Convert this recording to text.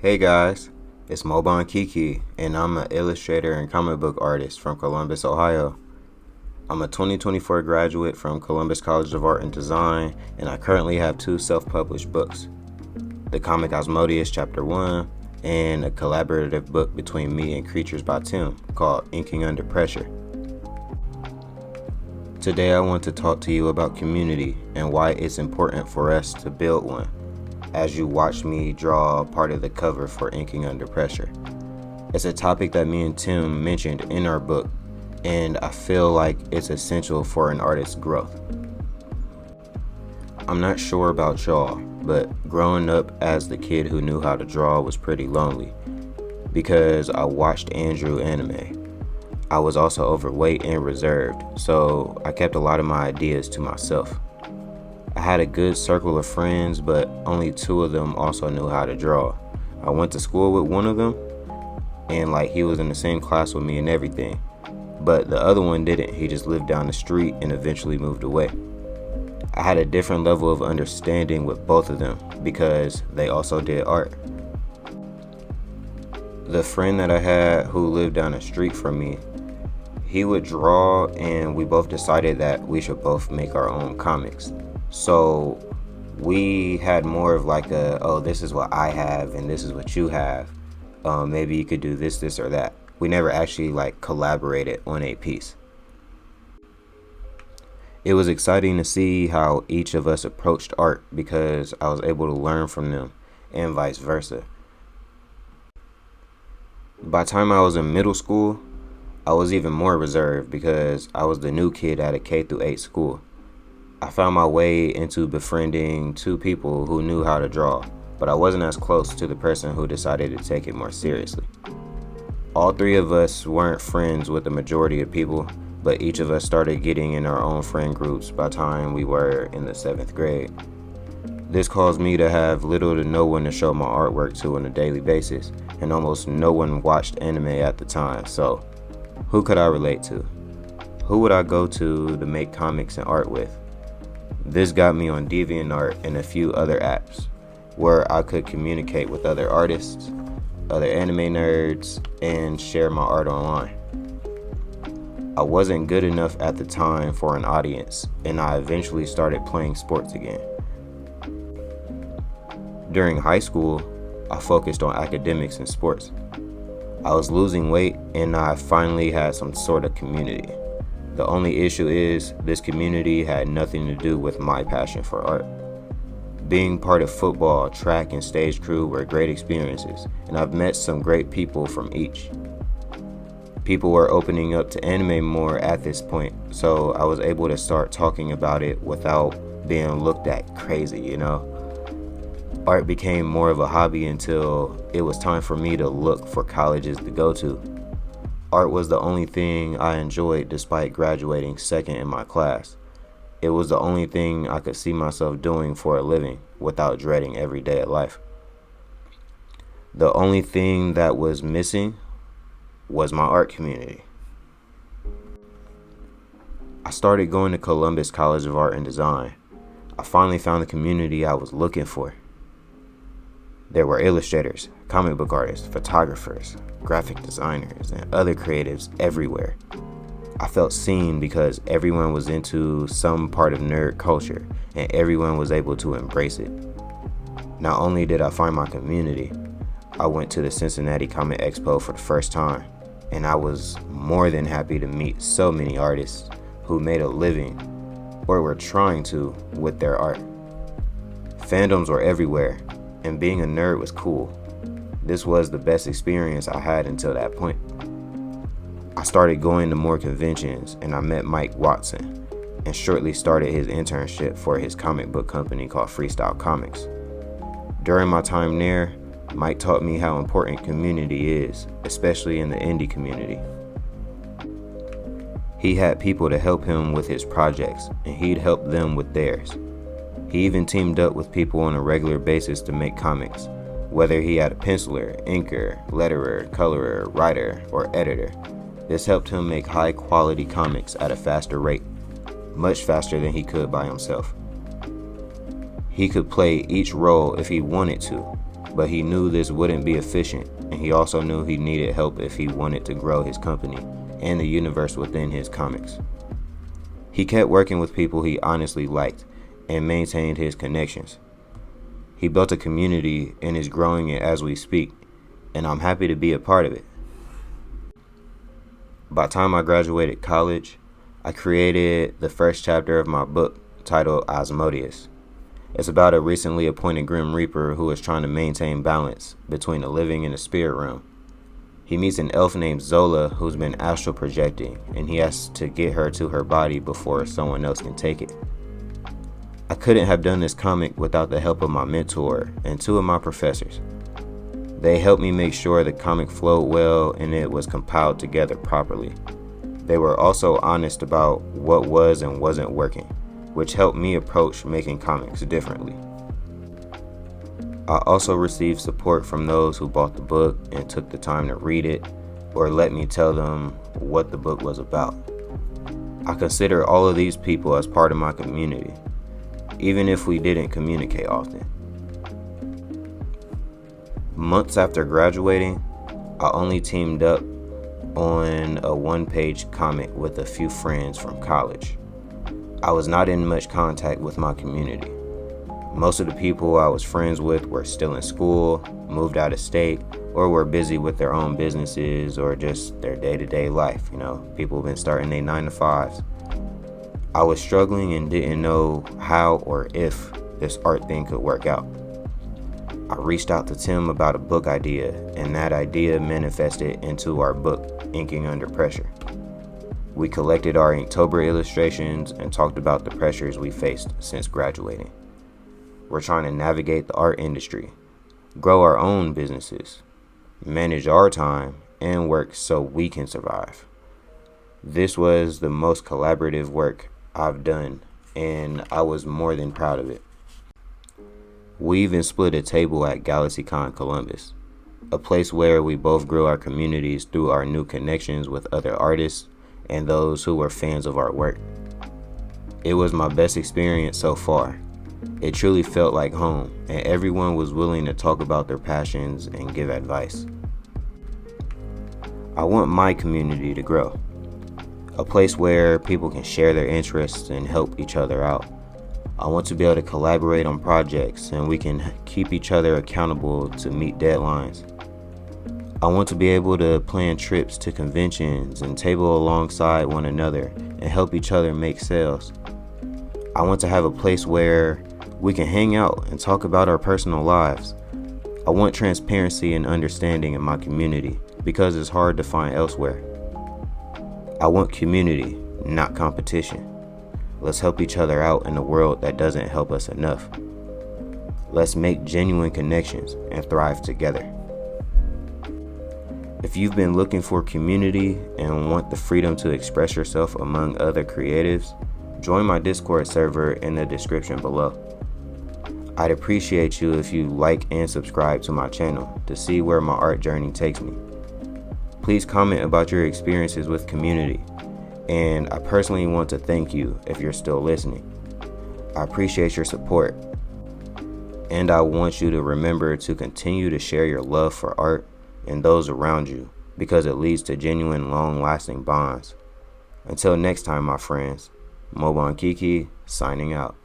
Hey guys, it's Moban Kiki, and I'm an illustrator and comic book artist from Columbus, Ohio. I'm a 2024 graduate from Columbus College of Art and Design, and I currently have two self-published books, the comic Osmodeus Chapter 1, and a collaborative book between me and Creatures by Tim called Inking Under Pressure. Today I want to talk to you about community and why it's important for us to build one, as you watch me draw part of the cover for Inking Under Pressure. It's a topic that me and Tim mentioned in our book, and I feel like it's essential for an artist's growth. I'm not sure about y'all, but growing up as the kid who knew how to draw was pretty lonely because I watched Andrew anime. I was also overweight and reserved, so I kept a lot of my ideas to myself. I had a good circle of friends, but only two of them also knew how to draw. I went to school with one of them, and he was in the same class with me and everything. But the other one didn't. He just lived down the street and eventually moved away. I had a different level of understanding with both of them because they also did art. The friend that I had who lived down the street from me, he would draw, and we both decided that we should both make our own comics. So we had more of this is what I have and this is what you have. Maybe you could do this or that. We never actually collaborated on a piece. It was exciting to see how each of us approached art because I was able to learn from them and vice versa. By the time I was in middle school, I was even more reserved because I was the new kid at a K-8 school. I found my way into befriending two people who knew how to draw, but I wasn't as close to the person who decided to take it more seriously. All three of us weren't friends with the majority of people, but each of us started getting in our own friend groups by the time we were in the 7th grade. This caused me to have little to no one to show my artwork to on a daily basis, and almost no one watched anime at the time, so who could I relate to? Who would I go to make comics and art with? This got me on DeviantArt and a few other apps where I could communicate with other artists, other anime nerds, and share my art online. I wasn't good enough at the time for an audience, and I eventually started playing sports again. During high school, I focused on academics and sports. I was losing weight, and I finally had some sort of community. The only issue is this community had nothing to do with my passion for art. Being part of football, track, and stage crew were great experiences, and I've met some great people from each. People were opening up to anime more at this point, so I was able to start talking about it without being looked at crazy, Art became more of a hobby until it was time for me to look for colleges to go to. Art was the only thing I enjoyed despite graduating second in my class. It was the only thing I could see myself doing for a living without dreading every day of life. The only thing that was missing was my art community. I started going to Columbus College of Art and Design. I finally found the community I was looking for. There were illustrators, comic book artists, photographers, graphic designers, and other creatives everywhere. I felt seen because everyone was into some part of nerd culture and everyone was able to embrace it. Not only did I find my community, I went to the Cincinnati Comic Expo for the first time, and I was more than happy to meet so many artists who made a living, or were trying to, with their art. Fandoms were everywhere, and being a nerd was cool. This was the best experience I had until that point. I started going to more conventions, and I met Mike Watson, and shortly started his internship for his comic book company called Freestyle Comics. During my time there, Mike taught me how important community is, especially in the indie community. He had people to help him with his projects, and he'd help them with theirs. He even teamed up with people on a regular basis to make comics, whether he had a penciler, inker, letterer, colorer, writer, or editor. This helped him make high-quality comics at a faster rate, much faster than he could by himself. He could play each role if he wanted to, but he knew this wouldn't be efficient, and he also knew he needed help if he wanted to grow his company and the universe within his comics. He kept working with people he honestly liked and maintained his connections. He built a community and is growing it as we speak, and I'm happy to be a part of it. By the time I graduated college, I created the first chapter of my book titled Asmodeus. It's about a recently appointed Grim Reaper who is trying to maintain balance between the living and the spirit realm. He meets an elf named Zola who's been astral projecting, and he has to get her to her body before someone else can take it. I couldn't have done this comic without the help of my mentor and two of my professors. They helped me make sure the comic flowed well and it was compiled together properly. They were also honest about what was and wasn't working, which helped me approach making comics differently. I also received support from those who bought the book and took the time to read it or let me tell them what the book was about. I consider all of these people as part of my community, even if we didn't communicate often. Months after graduating, I only teamed up on a one-page comic with a few friends from college. I was not in much contact with my community. Most of the people I was friends with were still in school, moved out of state, or were busy with their own businesses or just their day-to-day life. People have been starting their 9-to-5s. I was struggling and didn't know how or if this art thing could work out. I reached out to Tim about a book idea, and that idea manifested into our book, Inking Under Pressure. We collected our Inktober illustrations and talked about the pressures we faced since graduating. We're trying to navigate the art industry, grow our own businesses, manage our time, and work so we can survive. This was the most collaborative work I've done, and I was more than proud of it. We even split a table at GalaxyCon Columbus, a place where we both grew our communities through our new connections with other artists and those who were fans of our work. It was my best experience so far. It truly felt like home, and everyone was willing to talk about their passions and give advice. I want my community to grow, a place where people can share their interests and help each other out. I want to be able to collaborate on projects and we can keep each other accountable to meet deadlines. I want to be able to plan trips to conventions and table alongside one another and help each other make sales. I want to have a place where we can hang out and talk about our personal lives. I want transparency and understanding in my community because it's hard to find elsewhere. I want community, not competition. Let's help each other out in a world that doesn't help us enough. Let's make genuine connections and thrive together. If you've been looking for community and want the freedom to express yourself among other creatives, join my Discord server in the description below. I'd appreciate you if you like and subscribe to my channel to see where my art journey takes me. Please comment about your experiences with community, and I personally want to thank you if you're still listening. I appreciate your support, and I want you to remember to continue to share your love for art and those around you because it leads to genuine, long-lasting bonds. Until next time, my friends, Mobon Kiki, signing out.